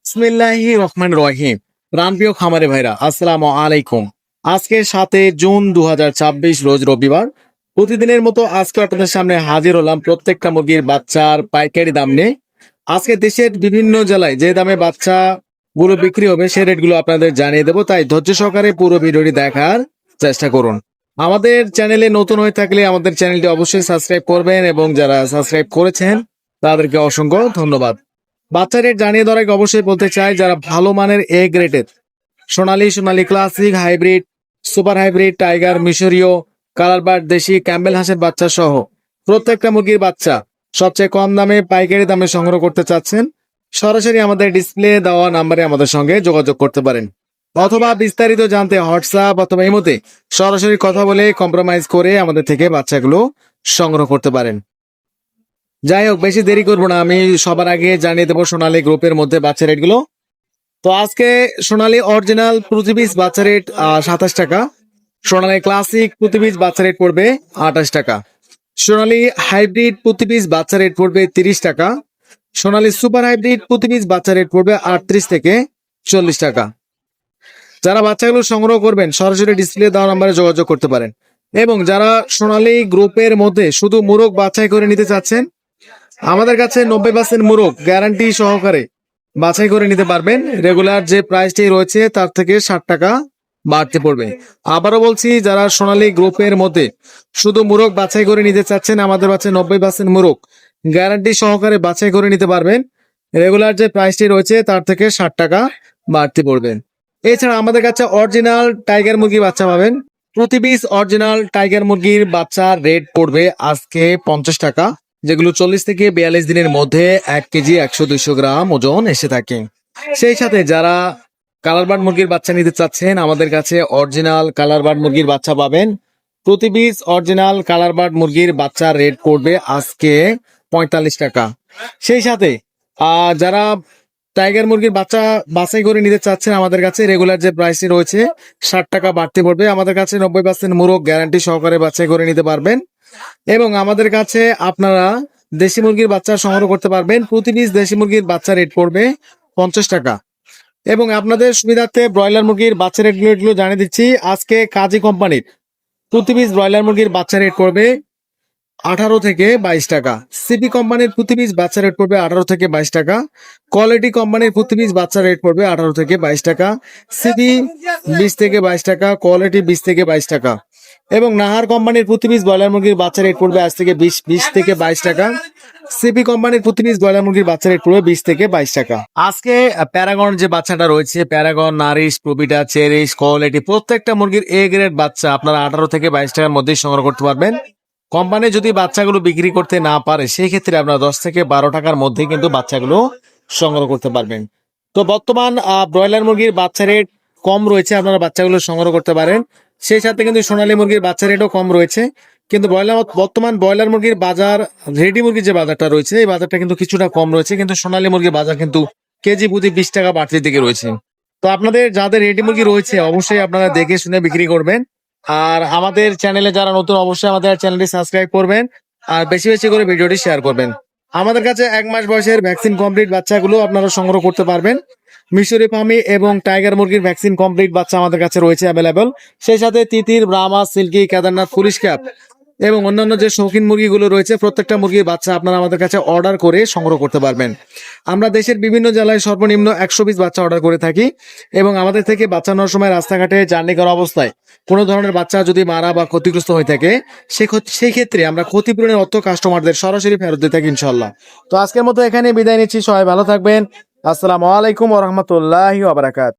বিসমিল্লাহির রহমানির রহিম। প্রাণপ্রিয় খামারে ভাইরা, আসসালামু আলাইকুম। আজকে 7 জুন 2026 রোজ রবিবার। প্রতিদিনের মতো আজকে আপনাদের সামনে হাজির হলাম প্রত্যেকটা মুরগির বাচ্চার পাইকারি দাম নিয়ে। আজকে দেশের বিভিন্ন জেলায় যে দামে বাচ্চা গুলো বিক্রি হবে সেই রেটগুলো আপনাদের জানিয়ে দেবো, তাই ধৈর্য সহকারে পুরো ভিডিওটি দেখার চেষ্টা করুন। আমাদের চ্যানেলে নতুন হয়ে থাকলে আমাদের চ্যানেলটি অবশ্যই সাবস্ক্রাইব করবেন এবং যারা সাবস্ক্রাইব করেছেন তাদেরকে অসংখ্য ধন্যবাদ। বাচ্চা রেট জানিয়ে দেওয়ার আগে অবশ্যই বলতে চাই, যারা ভালো মানের এ গ্রেডের Sonali classic, hybrid, super hybrid, tiger, মিশরীয়, কালারবার্ড, দেশি, ক্যাম্বেল হাঁসের বাচ্চা সহ প্রত্যেকটা মুরগির বাচ্চা সবচেয়ে কম দামে পাইকারি দামে সংগ্রহ করতে চাচ্ছেন, সরাসরি আমাদের ডিসপ্লে দেওয়া নাম্বারে আমাদের সঙ্গে যোগাযোগ করতে পারেন, অথবা বিস্তারিত জানতে হোয়াটসঅ্যাপ অথবা ইমোতে সরাসরি কথা বলে কম্প্রোমাইজ করে আমাদের থেকে বাচ্চাগুলো সংগ্রহ করতে পারেন। যাই হোক, বেশি দেরি করবো না, আমি সবার আগে জানিয়ে দেবো সোনালী গ্রুপের মধ্যে বাচ্চা রেটগুলো। তো আজকে সোনালী অরিজিনাল প্রতি পিস বাচ্চা রেট 27 টাকা, সোনালী ক্লাসিক প্রতি পিস বাচ্চা রেট পড়বে 28 টাকা, সোনালী হাইব্রিড প্রতি পিস বাচ্চা রেট পড়বে 30 টাকা, সোনালী সুপার হাইব্রিড প্রতি পিস বাচ্চা রেট পড়বে 38 থেকে 40 টাকা। যারা বাচ্চাগুলো সংগ্রহ করবেন সরাসরি ডিসপ্লে দেওয়া নাম্বারে যোগাযোগ করতে পারেন, এবং যারা সোনালী গ্রুপের মধ্যে শুধু মুরগ বাছাই করে নিতে চাচ্ছেন, আমাদের কাছে 90% মুরগ গ্যারান্টি সহকারে বাছাই করে নিতে পারবেন। রেগুলার যে প্রাইসটি রয়েছে তার থেকে 60 টাকা বাড়তে পড়বে। আবারও বলছি, যারা সোনালী গ্রুপের মধ্যে শুধু মুরগ বাছাই করে নিতে চাচ্ছেন, আমাদের কাছে 90% মুরগ গ্যারান্টি সহকারে বাছাই করে নিতে পারবেন। রেগুলার যে প্রাইসটি রয়েছে তার থেকে 60 টাকা বাড়তে পড়বে। এছাড়া আমাদের কাছে অরিজিনাল টাইগার মুরগি বাচ্চা পাবেন। প্রতি পিস অরিজিনাল টাইগার মুরগির বাচ্চার রেট পড়বে আজকে 50 টাকা, যেগুলো 40 থেকে 42 দিনের মধ্যে 1 কেজি 100-200 গ্রাম ওজন এসে থাকে। সেই সাথে যারা কালারবার্ড মুরগির বাচ্চা নিতে চাচ্ছেন, আমাদের কাছে অরিজিনাল কালারবার্ড মুরগির বাচ্চা পাবেন। প্রতি পিস অরিজিনাল কালারবার্ড মুরগির বাচ্চার রেট পড়বে আজকে 45 টাকা। সেই সাথে যারা টাইগার মুরগির বাচ্চা বাছাই করে নিতে চাচ্ছেন, আমাদের কাছে রেগুলার যে প্রাইসটি রয়েছে 60 টাকা বাড়তে পড়বে। আমাদের কাছে 90% মুরগ গ্যারান্টি সহকারে বাছাই করে নিতে পারবেন, এবং আমাদের কাছে আপনারা দেশি মুরগির বাচ্চা সংগ্রহ করতে পারবেন। প্রতি পিস দেশি মুরগির বাচ্চা রেট পড়বে 50 টাকা। এবং আপনাদের সুবিধার্থে ব্রয়লার মুরগির বাচ্চা রেটগুলো জানিয়ে দিচ্ছি। আজকে কাজী কোম্পানির প্রতি পিস ব্রয়লার মুরগির বাচ্চা রেট পড়বে 18 থেকে 22 টাকা। সিপি কোম্পানির প্রতি পিস বাচ্চা রেট পড়বে 18 থেকে 22 টাকা। কোয়ালিটি কোম্পানির প্রতি পিস বাচ্চা রেট পড়বে 18 থেকে 22 টাকা। সিপি 20 থেকে 22 টাকা, কোয়ালিটি 20 থেকে 22 টাকা। এবং নাহার কোম্পানির প্রতি পিস ব্রয়লার মুরগির বাচ্চা রেট পড়বে আজ থেকে 20 থেকে 22 টাকা। সিপি কোম্পানির প্রতি পিস ব্রয়লার মুরগির বাচ্চা রেট পড়বে 20 থেকে 22 টাকা। আজকে প্যারাগন যে বাচ্চাটা রয়েছে, প্যারাগন, নারিশ, প্রবিটা, চেরিশ, কোয়ালিটি প্রত্যেকটা মুরগির এ গ্রেড বাচ্চা আপনারা 18 থেকে 22 টাকার মধ্যেই সংগ্রহ করতে পারবেন। কোম্পানি যদি বাচ্চাগুলো বিক্রি করতে না পারে, সেই ক্ষেত্রে আপনারা 10 থেকে 12 টাকার মধ্যে কিন্তু বাচ্চাগুলো সংগ্রহ করতে পারবেন। তো বর্তমান ব্রয়লার মুরগির বাচ্চা রেট কম রয়েছে, আপনারা বাচ্চাগুলো সংগ্রহ করতে পারেন। সেই সাথে কিন্তু সোনালী মুরগির বাচ্চা রেটও কম রয়েছে। কিন্তু বর্তমান ব্রয়লার মুরগির বাজার, রেডি মুরগির যে বাজারটা রয়েছে এই বাজারটা কিন্তু কিছুটা কম রয়েছে, কিন্তু সোনালী মুরগির বাজার কিন্তু কেজি প্রতি 20 টাকা বাড়তির দিকে রয়েছে। তো আপনাদের যাদের রেডি মুরগি রয়েছে অবশ্যই আপনারা দেখে শুনে বিক্রি করবেন। আর আমাদের চ্যানেলে যারা নতুন, অবশ্যই আমাদের চ্যানেলটি সাবস্ক্রাইব করবেন আর বেশি বেশি করে ভিডিওটি শেয়ার করবেন। আমাদের কাছে 1 মাস বয়সের ভ্যাকসিন কমপ্লিট বাচ্চাগুলো আপনারা সংগ্রহ করতে পারবেন। মিশরি ফার্মি এবং টাইগার মুরগির ভ্যাকসিন কমপ্লিট বাচ্চা আমাদের কাছে রয়েছে অ্যাভেলেবল। সেই সাথে তিতির, Brahma, silky, Kedarnath, police cap এবং অন্যান্য যে শৌখিন মুরগিগুলো রয়েছে প্রত্যেকটা মুরগির বাচ্চা আপনারা আমাদের কাছে অর্ডার করে সংগ্রহ করতে পারবেন। আমরা দেশের বিভিন্ন জেলায় সর্বনিম্ন 100 পিস বাচ্চা অর্ডার করে থাকি, এবং আমাদের থেকে বাচ্চা নেওয়ার সময় রাস্তাঘাটে জার্নি করা অবস্থায় কোনো ধরনের বাচ্চা যদি মারা বা ক্ষতিগ্রস্ত হয়ে থাকে, সেই ক্ষেত্রে আমরা ক্ষতিপূরণের অর্থ কাস্টমারদের সরাসরি ফেরত দিয়ে থাকি ইনশাল্লাহ। তো আজকের মতো এখানে বিদায় নিচ্ছি, সবাই ভালো থাকবেন। আসসালামু আলাইকুম ওয়া রাহমাতুল্লাহি ওয়া বারাকাতুহু।